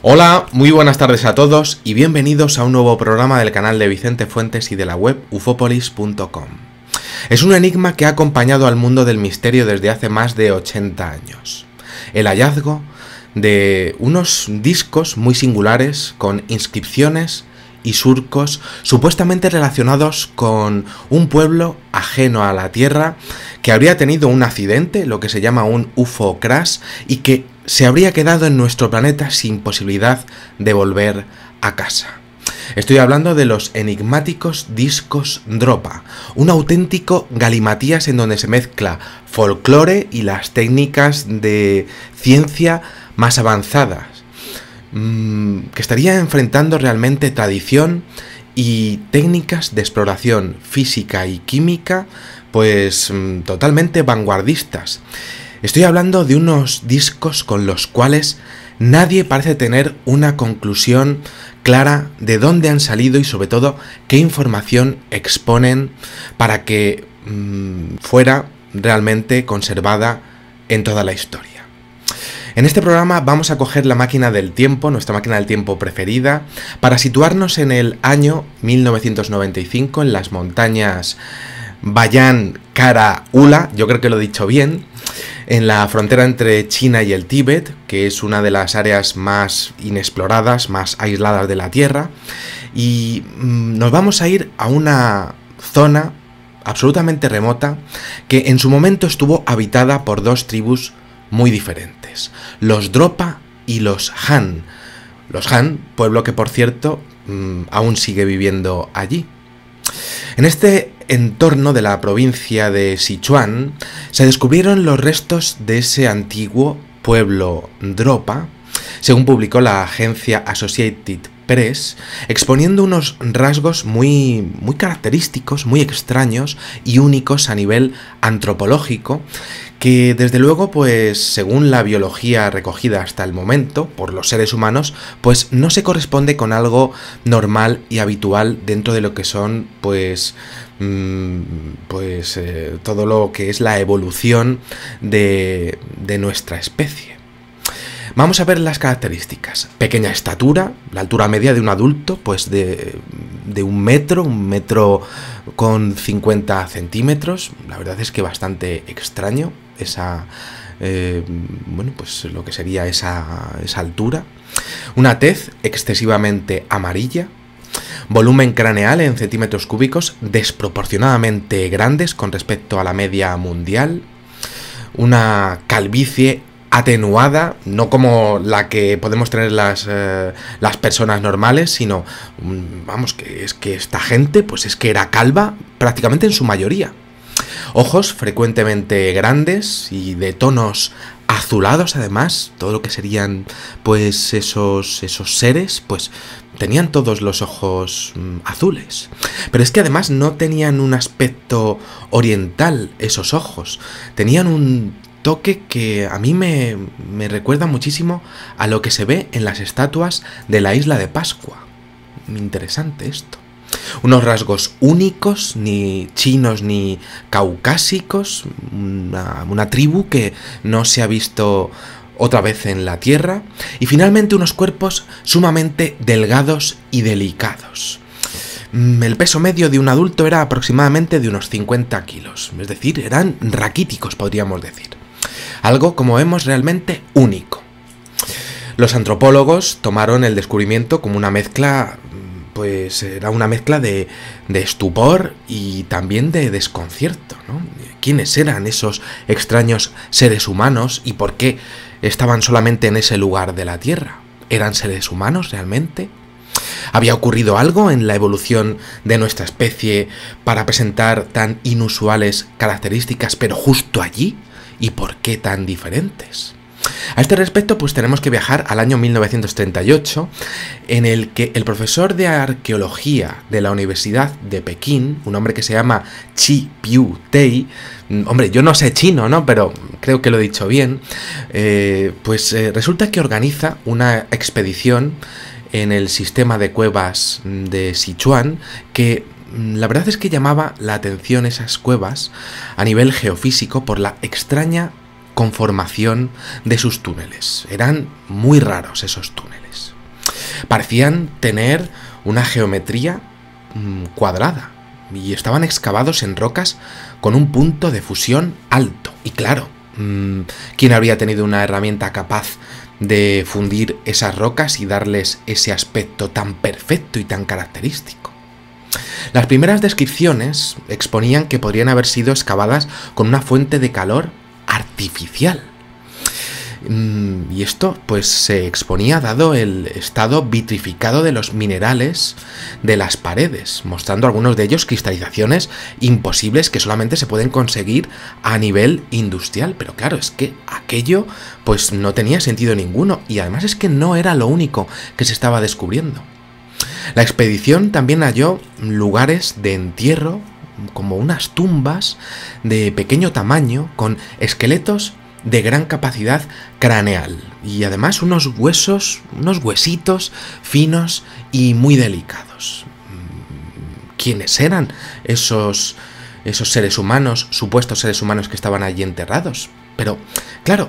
Hola, muy buenas tardes a todos y bienvenidos a un nuevo programa del canal de Vicente Fuentes y de la web ufopolis.com. Es un enigma que ha acompañado al mundo del misterio desde hace más de 80 años. El hallazgo de unos discos muy singulares con inscripciones y surcos supuestamente relacionados con un pueblo ajeno a la Tierra que habría tenido un accidente, lo que se llama un UFO crash, y que se habría quedado en nuestro planeta sin posibilidad de volver a casa. Estoy hablando de los enigmáticos discos Dropa, un auténtico galimatías en donde se mezcla folclore y las técnicas de ciencia más avanzadas, que estaría enfrentando realmente tradición y técnicas de exploración física y química, pues totalmente vanguardistas. Estoy hablando de unos discos con los cuales nadie parece tener una conclusión clara de dónde han salido y sobre todo qué información exponen para que fuera realmente conservada en toda la historia. En este programa vamos a coger la máquina del tiempo, nuestra máquina del tiempo preferida, para situarnos en el año 1995 en las montañas Bayan Kara Ula, yo creo que lo he dicho bien, en la frontera entre China y el Tíbet, que es una de las áreas más inexploradas, más aisladas de la Tierra, y nos vamos a ir a una zona absolutamente remota que en su momento estuvo habitada por dos tribus muy diferentes, los Dropa y los Han. Los Han, pueblo que por cierto aún sigue viviendo allí. En este entorno de la provincia de Sichuan se descubrieron los restos de ese antiguo pueblo Dropa, según publicó la agencia Associated Press, exponiendo unos rasgos muy característicos, muy extraños y únicos a nivel antropológico, que desde luego, pues según la biología recogida hasta el momento por los seres humanos, pues no se corresponde con algo normal y habitual dentro de lo que son todo lo que es la evolución de nuestra especie. Vamos a ver las características. Pequeña estatura, la altura media de un adulto, pues de un metro con 50 centímetros. La verdad es que bastante extraño lo que sería esa altura. Una tez excesivamente amarilla. Volumen craneal en centímetros cúbicos desproporcionadamente grandes con respecto a la media mundial. Una calvicie atenuada, no como la que podemos tener las personas normales, sino, que esta gente, pues es que era calva prácticamente en su mayoría. Ojos frecuentemente grandes y de tonos azulados, además, todo lo que serían, pues esos seres, pues tenían todos los ojos azules. Pero es que además no tenían un aspecto oriental esos ojos, tenían un toque que a mí me recuerda muchísimo a lo que se ve en las estatuas de la isla de Pascua. Interesante esto. Unos rasgos únicos, ni chinos ni caucásicos, una tribu que no se ha visto otra vez en la Tierra, y finalmente unos cuerpos sumamente delgados y delicados. El peso medio de un adulto era aproximadamente de unos 50 kilos, es decir, eran raquíticos, podríamos decir. Algo, como vemos, realmente único. Los antropólogos tomaron el descubrimiento como una mezcla, pues era una mezcla de estupor y también de desconcierto, ¿no? ¿Quiénes eran esos extraños seres humanos y por qué estaban solamente en ese lugar de la Tierra? ¿Eran seres humanos realmente? ¿Había ocurrido algo en la evolución de nuestra especie para presentar tan inusuales características, pero justo allí? ¿Y por qué tan diferentes? A este respecto, pues tenemos que viajar al año 1938, en el que el profesor de arqueología de la Universidad de Pekín, un hombre que se llama Chi Piu Tei, yo no sé chino, ¿no? Pero creo que lo he dicho bien, resulta que organiza una expedición en el sistema de cuevas de Sichuan que la verdad es que llamaba la atención esas cuevas a nivel geofísico por la extraña conformación de sus túneles. Eran muy raros esos túneles. Parecían tener una geometría cuadrada y estaban excavados en rocas con un punto de fusión alto. Y claro, ¿quién habría tenido una herramienta capaz de fundir esas rocas y darles ese aspecto tan perfecto y tan característico? Las primeras descripciones exponían que podrían haber sido excavadas con una fuente de calor artificial. Y esto pues se exponía dado el estado vitrificado de los minerales de las paredes, mostrando algunos de ellos cristalizaciones imposibles que solamente se pueden conseguir a nivel industrial. Pero claro, es que aquello pues no tenía sentido ninguno, y además es que no era lo único que se estaba descubriendo. La expedición también halló lugares de entierro, como unas tumbas de pequeño tamaño con esqueletos de gran capacidad craneal y además unos huesos, unos huesitos finos y muy delicados. ¿Quiénes eran esos seres humanos, supuestos seres humanos que estaban allí enterrados? Pero, claro,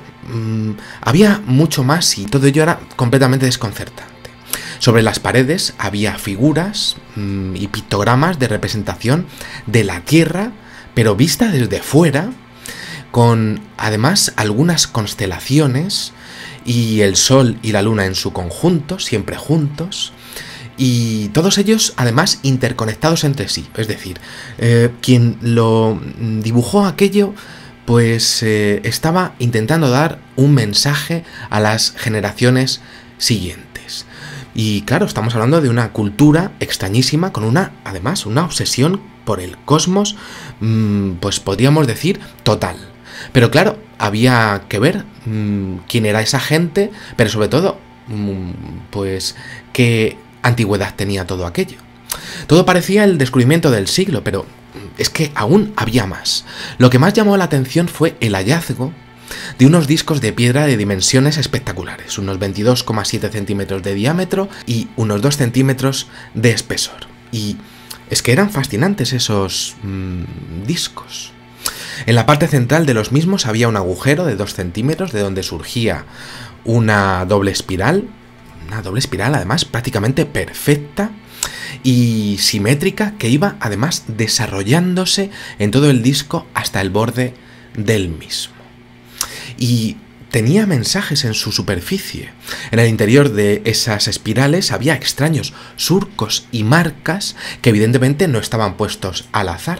había mucho más y todo ello era completamente desconcertante. Sobre las paredes había figuras y pictogramas de representación de la Tierra, pero vista desde fuera, con además algunas constelaciones y el Sol y la Luna en su conjunto, siempre juntos, y todos ellos además interconectados entre sí. Es decir, quien lo dibujó aquello pues estaba intentando dar un mensaje a las generaciones siguientes. Y claro, estamos hablando de una cultura extrañísima con además una obsesión por el cosmos, pues podríamos decir total. Pero claro, había que ver quién era esa gente, pero sobre todo, pues qué antigüedad tenía todo aquello. Todo parecía el descubrimiento del siglo, pero es que aún había más. Lo que más llamó la atención fue el hallazgo de unos discos de piedra de dimensiones espectaculares, unos 22,7 centímetros de diámetro y unos 2 centímetros de espesor. Y es que eran fascinantes esos discos. En la parte central de los mismos había un agujero de 2 centímetros de donde surgía una doble espiral además prácticamente perfecta y simétrica, que iba además desarrollándose en todo el disco hasta el borde del mismo. Y tenía mensajes en su superficie. En el interior de esas espirales había extraños surcos y marcas que evidentemente no estaban puestos al azar.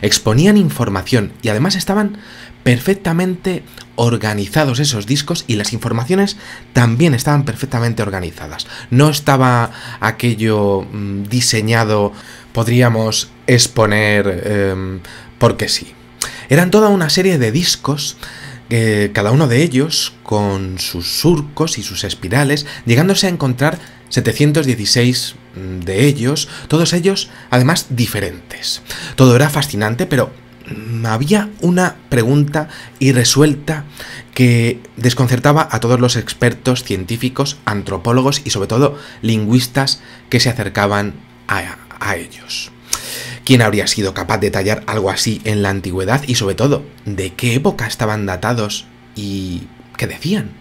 Exponían información y además estaban perfectamente organizados esos discos, y las informaciones también estaban perfectamente organizadas. No estaba aquello diseñado, podríamos exponer porque sí. Eran toda una serie de discos, cada uno de ellos con sus surcos y sus espirales, llegándose a encontrar 716 de ellos, todos ellos además diferentes. Todo era fascinante, pero había una pregunta irresuelta que desconcertaba a todos los expertos científicos, antropólogos y sobre todo lingüistas que se acercaban a ellos. ¿Quién habría sido capaz de tallar algo así en la antigüedad? Y sobre todo, ¿de qué época estaban datados y qué decían?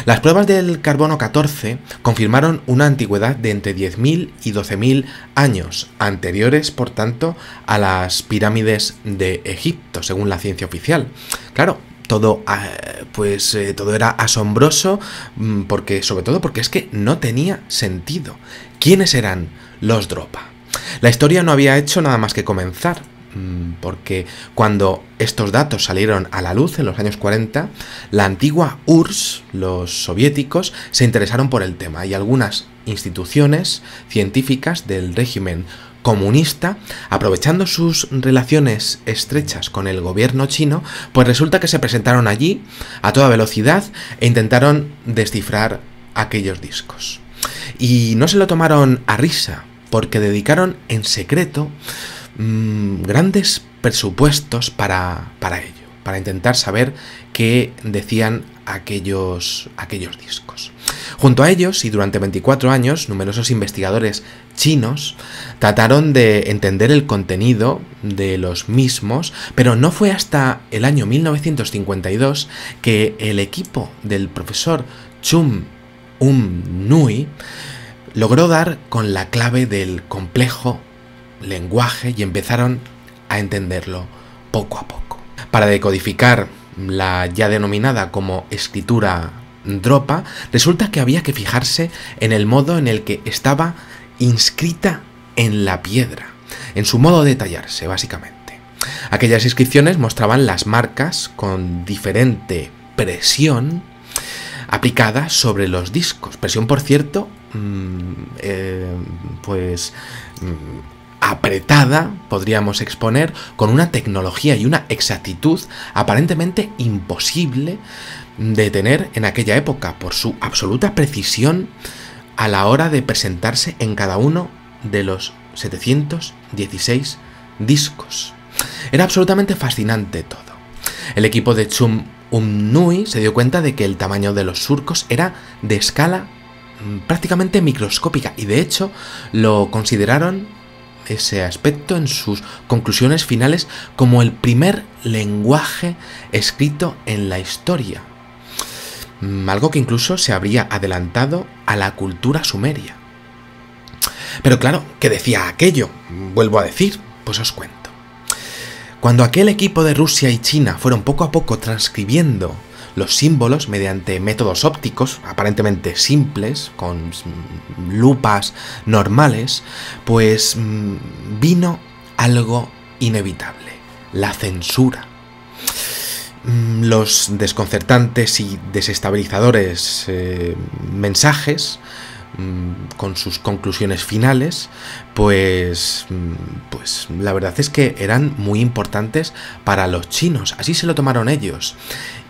Las pruebas del carbono 14 confirmaron una antigüedad de entre 10.000 y 12.000 años, anteriores, por tanto, a las pirámides de Egipto, según la ciencia oficial. Claro, todo era asombroso, sobre todo porque es que no tenía sentido. ¿Quiénes eran los Dropa? La historia no había hecho nada más que comenzar, porque cuando estos datos salieron a la luz en los años 40, la antigua URSS, los soviéticos, se interesaron por el tema, y algunas instituciones científicas del régimen comunista, aprovechando sus relaciones estrechas con el gobierno chino, pues resulta que se presentaron allí a toda velocidad e intentaron descifrar aquellos discos. Y no se lo tomaron a risa, porque dedicaron en secreto grandes presupuestos para ello, para intentar saber qué decían aquellos discos. Junto a ellos, y durante 24 años, numerosos investigadores chinos trataron de entender el contenido de los mismos, pero no fue hasta el año 1952 que el equipo del profesor Chung Um-Nui logró dar con la clave del complejo lenguaje y empezaron a entenderlo poco a poco. Para decodificar la ya denominada como escritura Dropa, resulta que había que fijarse en el modo en el que estaba inscrita en la piedra, en su modo de tallarse, básicamente. Aquellas inscripciones mostraban las marcas con diferente presión aplicada sobre los discos. Presión, por cierto, apretada, podríamos exponer, con una tecnología y una exactitud aparentemente imposible de tener en aquella época, por su absoluta precisión a la hora de presentarse en cada uno de los 716 discos. Era absolutamente fascinante todo. El equipo de Chum Umnui se dio cuenta de que el tamaño de los surcos era de escala prácticamente microscópica y de hecho lo consideraron ese aspecto en sus conclusiones finales como el primer lenguaje escrito en la historia. Algo que incluso se habría adelantado a la cultura sumeria. Pero claro, ¿qué decía aquello? Vuelvo a decir, pues os cuento. Cuando aquel equipo de Rusia y China fueron poco a poco transcribiendo los símbolos mediante métodos ópticos aparentemente simples, con lupas normales, pues vino algo inevitable: la censura. Los desconcertantes y desestabilizadores mensajes con sus conclusiones finales, pues la verdad es que eran muy importantes para los chinos, así se lo tomaron ellos,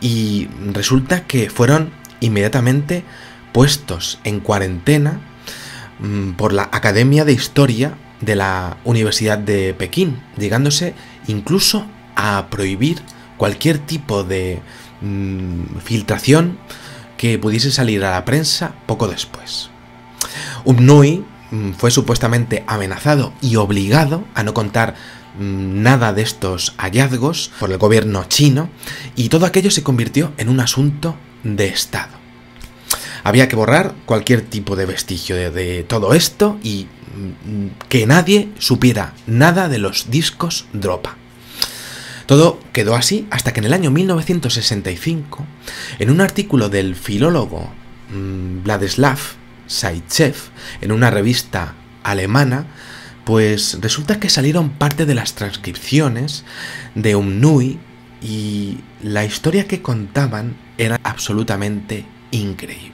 y resulta que fueron inmediatamente puestos en cuarentena por la Academia de Historia de la Universidad de Pekín, llegándose incluso a prohibir cualquier tipo de filtración que pudiese salir a la prensa poco después. Umnui fue supuestamente amenazado y obligado a no contar nada de estos hallazgos por el gobierno chino, y todo aquello se convirtió en un asunto de Estado. Había que borrar cualquier tipo de vestigio de todo esto y que nadie supiera nada de los discos Dropa. Todo quedó así hasta que en el año 1965, en un artículo del filólogo Vladislav Zaitsev, en una revista alemana, pues resulta que salieron parte de las transcripciones de Umnui y la historia que contaban era absolutamente increíble.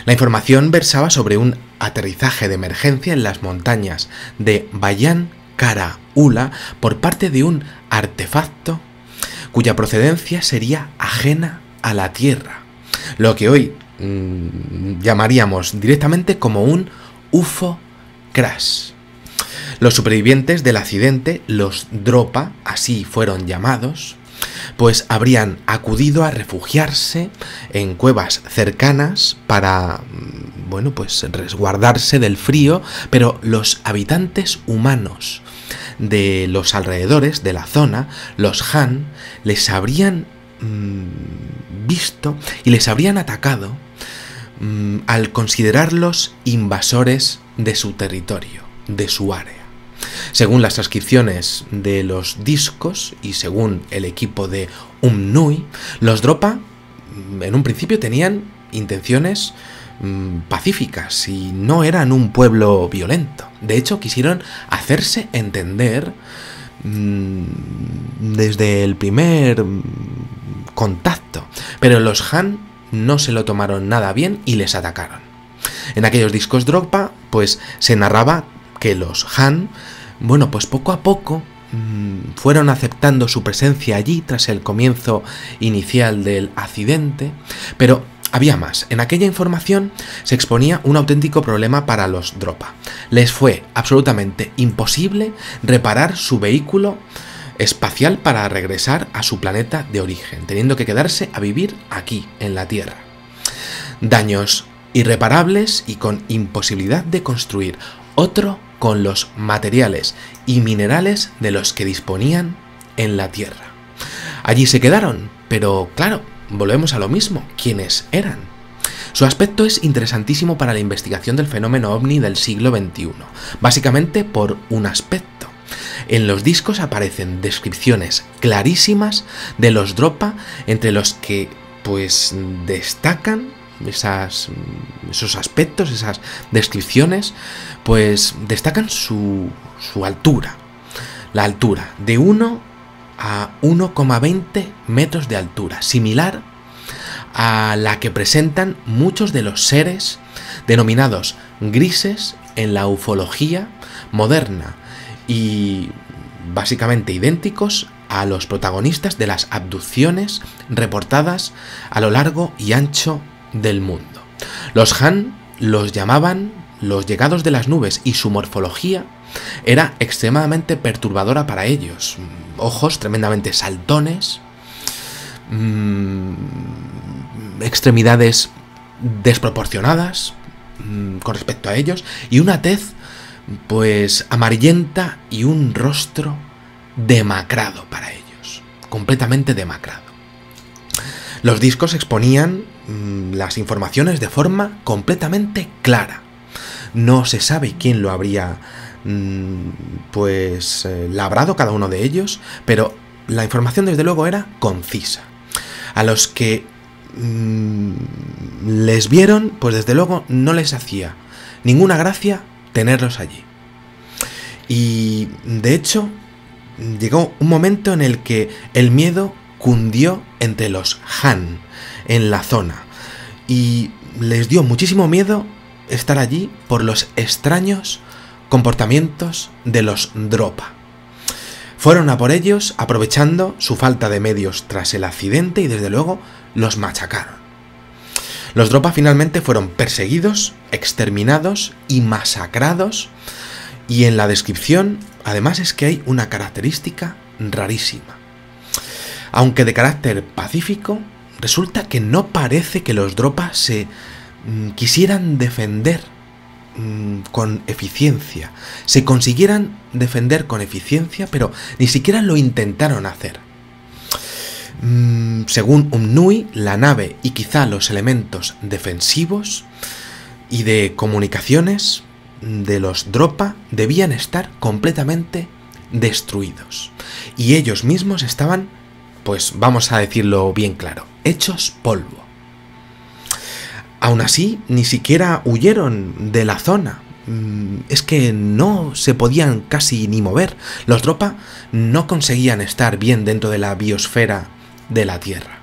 La información versaba sobre un aterrizaje de emergencia en las montañas de Bayan Karaula por parte de un artefacto cuya procedencia sería ajena a la Tierra, lo que hoy llamaríamos directamente como un UFO crash. Los supervivientes del accidente, los Dropa, así fueron llamados, pues habrían acudido a refugiarse en cuevas cercanas para, pues resguardarse del frío, pero los habitantes humanos de los alrededores de la zona, los Han, les habrían visto y les habrían atacado al considerarlos invasores de su territorio, de su área. Según las transcripciones de los discos y según el equipo de Umnui, los Dropa en un principio tenían intenciones pacíficas y no eran un pueblo violento. De hecho, quisieron hacerse entender desde el primer contacto, pero los Han no se lo tomaron nada bien y les atacaron. En aquellos discos Dropa, pues se narraba que los Han, pues poco a poco fueron aceptando su presencia allí tras el comienzo inicial del accidente, pero había más. En aquella información se exponía un auténtico problema para los Dropa. Les fue absolutamente imposible reparar su vehículo espacial para regresar a su planeta de origen, teniendo que quedarse a vivir aquí, en la Tierra. Daños irreparables y con imposibilidad de construir otro con los materiales y minerales de los que disponían en la Tierra. Allí se quedaron, pero claro, volvemos a lo mismo. ¿Quiénes eran? Su aspecto es interesantísimo para la investigación del fenómeno ovni del siglo XXI, básicamente por un aspecto. En los discos aparecen descripciones clarísimas de los Dropa, entre los que pues destacan esos aspectos, esas descripciones, pues destacan su altura. La altura de 1 a 1,20 metros de altura, similar a la que presentan muchos de los seres denominados grises en la ufología moderna y básicamente idénticos a los protagonistas de las abducciones reportadas a lo largo y ancho del mundo. Los Han los llamaban los llegados de las nubes y su morfología era extremadamente perturbadora para ellos. Ojos tremendamente saltones, extremidades desproporcionadas con respecto a ellos y una tez pues amarillenta y un rostro demacrado para ellos, completamente demacrado. Los discos exponían las informaciones de forma completamente clara. No se sabe quién lo habría labrado cada uno de ellos, pero la información desde luego era concisa. A los que les vieron, pues desde luego no les hacía ninguna gracia tenerlos allí. Y de hecho llegó un momento en el que el miedo cundió entre los Han en la zona y les dio muchísimo miedo estar allí por los extraños comportamientos de los Dropa. Fueron a por ellos aprovechando su falta de medios tras el accidente y desde luego los machacaron. Los Dropa finalmente fueron perseguidos, exterminados y masacrados, y en la descripción además es que hay una característica rarísima. Aunque de carácter pacífico, resulta que no parece que los Dropa se quisieran defender con eficiencia, se consiguieran defender con eficiencia, pero ni siquiera lo intentaron hacer. Según Umnui, la nave y quizá los elementos defensivos y de comunicaciones de los Dropa debían estar completamente destruidos. Y ellos mismos estaban, pues vamos a decirlo bien claro, hechos polvo. Aún así, ni siquiera huyeron de la zona. Es que no se podían casi ni mover. Los Dropa no conseguían estar bien dentro de la biosfera de la Tierra.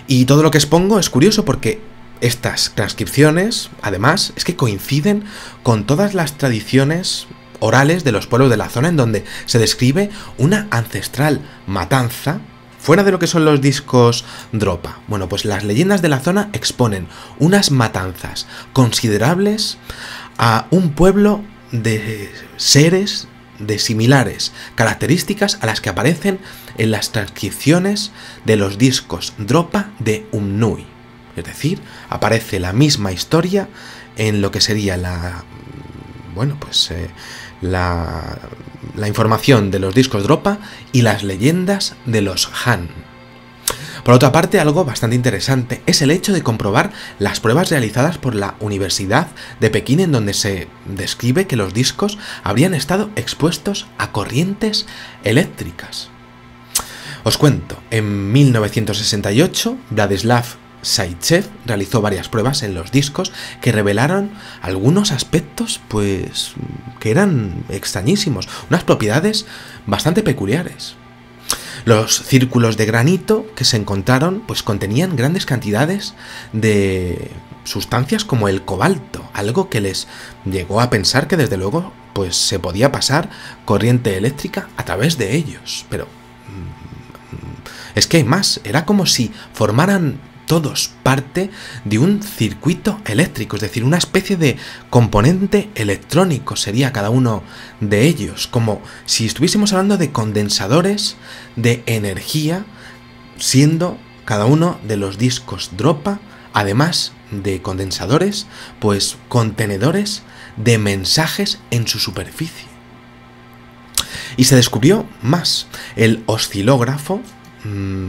Y todo lo que expongo es curioso porque estas transcripciones, además, es que coinciden con todas las tradiciones orales de los pueblos de la zona en donde se describe una ancestral matanza fuera de lo que son los discos Dropa. Bueno, pues las leyendas de la zona exponen unas matanzas considerables a un pueblo de seres de similares características a las que aparecen en las transcripciones de los discos Dropa de Umnui. Es decir, aparece la misma historia en lo que sería la información de los discos Dropa y las leyendas de los Han. Por otra parte, algo bastante interesante es el hecho de comprobar las pruebas realizadas por la Universidad de Pekín, en donde se describe que los discos habrían estado expuestos a corrientes eléctricas. Os cuento, en 1968, Vladislav Zaitsev realizó varias pruebas en los discos que revelaron algunos aspectos pues que eran extrañísimos, unas propiedades bastante peculiares. Los círculos de granito que se encontraron pues contenían grandes cantidades de sustancias como el cobalto, algo que les llegó a pensar que desde luego pues se podía pasar corriente eléctrica a través de ellos, pero es que hay más, era como si formaran todos parte de un circuito eléctrico, es decir, una especie de componente electrónico sería cada uno de ellos, como si estuviésemos hablando de condensadores de energía, siendo cada uno de los discos Dropa, además de condensadores, pues contenedores de mensajes en su superficie. Y se descubrió más, el oscilógrafo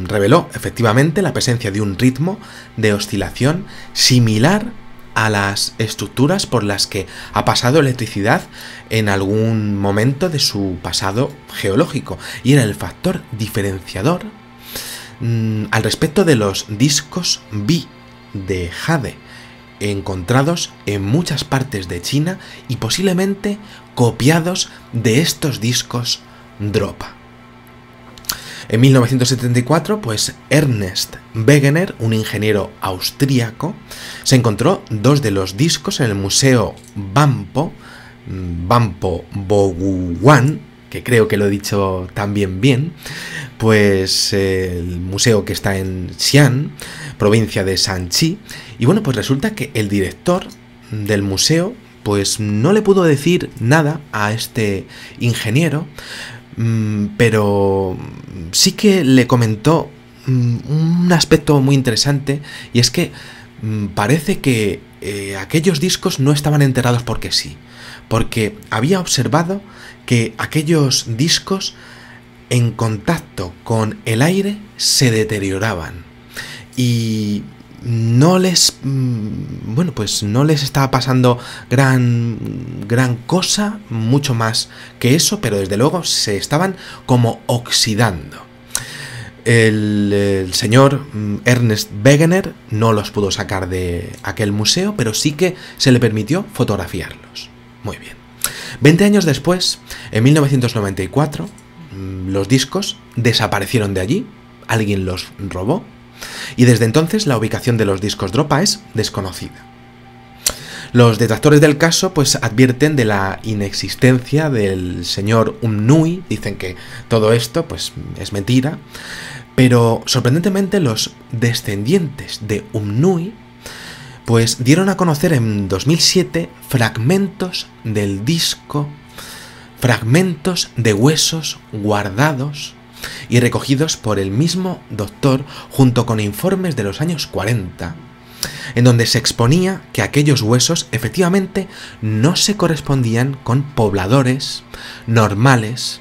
reveló efectivamente la presencia de un ritmo de oscilación similar a las estructuras por las que ha pasado electricidad en algún momento de su pasado geológico, y era el factor diferenciador al respecto de los discos Bi de jade encontrados en muchas partes de China y posiblemente copiados de estos discos Dropa. En 1974, pues Ernest Wegener, un ingeniero austríaco, se encontró dos de los discos en el Museo Banpo Boguwan, que creo que lo he dicho también bien, pues el museo que está en Xi'an, provincia de Shanxi, y bueno, pues resulta que el director del museo pues no le pudo decir nada a este ingeniero, pero sí que le comentó un aspecto muy interesante, y es que parece que aquellos discos no estaban enterrados porque sí, porque había observado que aquellos discos en contacto con el aire se deterioraban y no les no les estaba pasando gran cosa, mucho más que eso, pero desde luego se estaban como oxidando. El señor Ernest Wegener no los pudo sacar de aquel museo, pero sí que se le permitió fotografiarlos. Muy bien. 20 años después, en 1994, los discos desaparecieron de allí, alguien los robó, y desde entonces la ubicación de los discos Dropa es desconocida. Los detractores del caso pues advierten de la inexistencia del señor Umnui, dicen que todo esto pues es mentira, pero sorprendentemente los descendientes de Umnui pues dieron a conocer en 2007 fragmentos del disco, fragmentos de huesos guardados y recogidos por el mismo doctor junto con informes de los años 40, en donde se exponía que aquellos huesos efectivamente no se correspondían con pobladores normales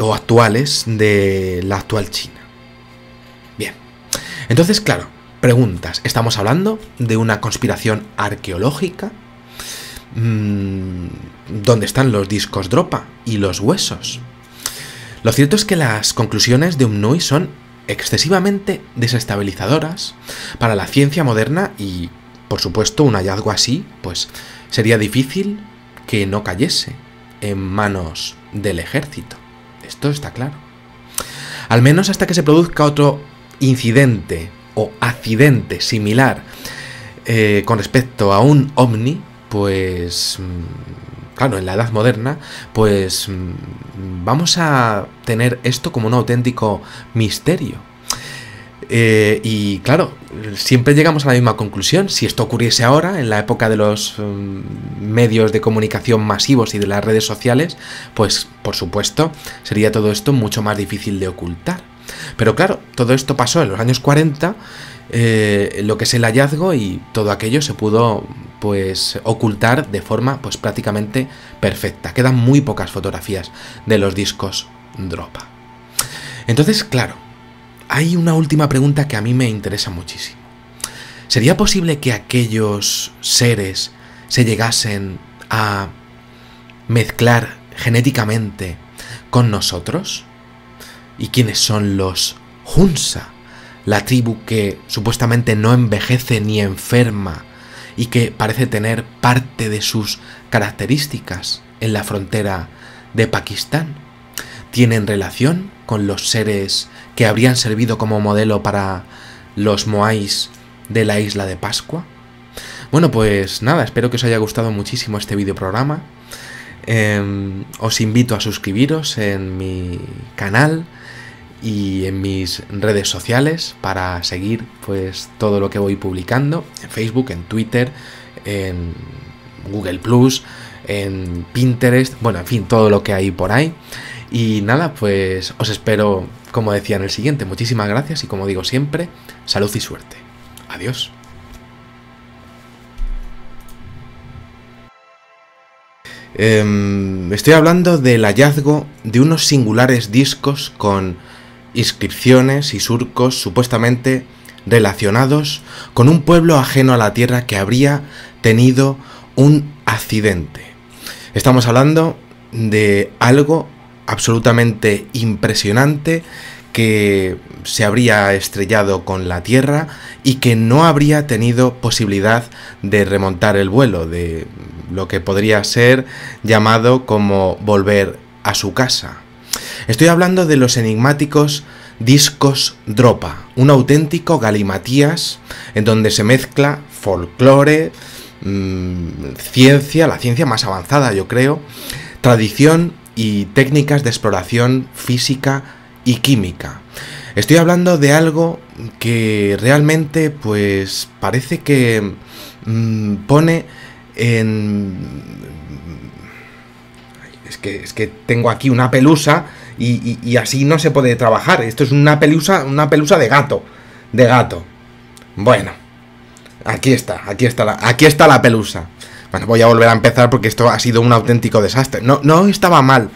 o actuales de la actual China. Bien, entonces claro, preguntas, ¿estamos hablando de una conspiración arqueológica? ¿Dónde están los discos Dropa y los huesos? Lo cierto es que las conclusiones de Umnui son excesivamente desestabilizadoras para la ciencia moderna y, por supuesto, un hallazgo así, pues sería difícil que no cayese en manos del ejército. Esto está claro. Al menos hasta que se produzca otro incidente o accidente similar con respecto a un ovni, pues claro, en la edad moderna, pues vamos a tener esto como un auténtico misterio. Y claro, siempre llegamos a la misma conclusión. Si esto ocurriese ahora, en la época de los medios de comunicación masivos y de las redes sociales, pues por supuesto sería todo esto mucho más difícil de ocultar. Pero claro, todo esto pasó en los años 40, lo que es el hallazgo, y todo aquello se pudo pues ocultar de forma pues prácticamente perfecta. Quedan muy pocas fotografías de los discos Dropa. Entonces, claro, hay una última pregunta que a mí me interesa muchísimo. ¿Sería posible que aquellos seres se llegasen a mezclar genéticamente con nosotros? ¿Y quiénes son los Hunza? La tribu que supuestamente no envejece ni enferma y que parece tener parte de sus características en la frontera de Pakistán. ¿Tienen relación con los seres que habrían servido como modelo para los moais de la isla de Pascua? Bueno, pues nada, espero que os haya gustado muchísimo este videoprograma. Os invito a suscribiros en mi canal y en mis redes sociales para seguir pues todo lo que voy publicando en Facebook, en Twitter, en Google+, en Pinterest, bueno, en fin, todo lo que hay por ahí. Y nada, pues os espero, como decía, en el siguiente. Muchísimas gracias y, como digo siempre, salud y suerte. Adiós. Estoy hablando del hallazgo de unos singulares discos con inscripciones y surcos supuestamente relacionados con un pueblo ajeno a la Tierra que habría tenido un accidente. Estamos hablando de algo absolutamente impresionante que se habría estrellado con la Tierra y que no habría tenido posibilidad de remontar el vuelo, de lo que podría ser llamado como volver a su casa. Estoy hablando de los enigmáticos discos Dropa, un auténtico galimatías en donde se mezcla folclore, ciencia, la ciencia más avanzada yo creo, tradición y técnicas de exploración física y química. Estoy hablando de algo que realmente pues parece que pone en... Es que tengo aquí una pelusa y así no se puede trabajar. Esto es una pelusa de gato. De gato. Bueno, aquí está la pelusa. Bueno, voy a volver a empezar porque esto ha sido un auténtico desastre. No estaba mal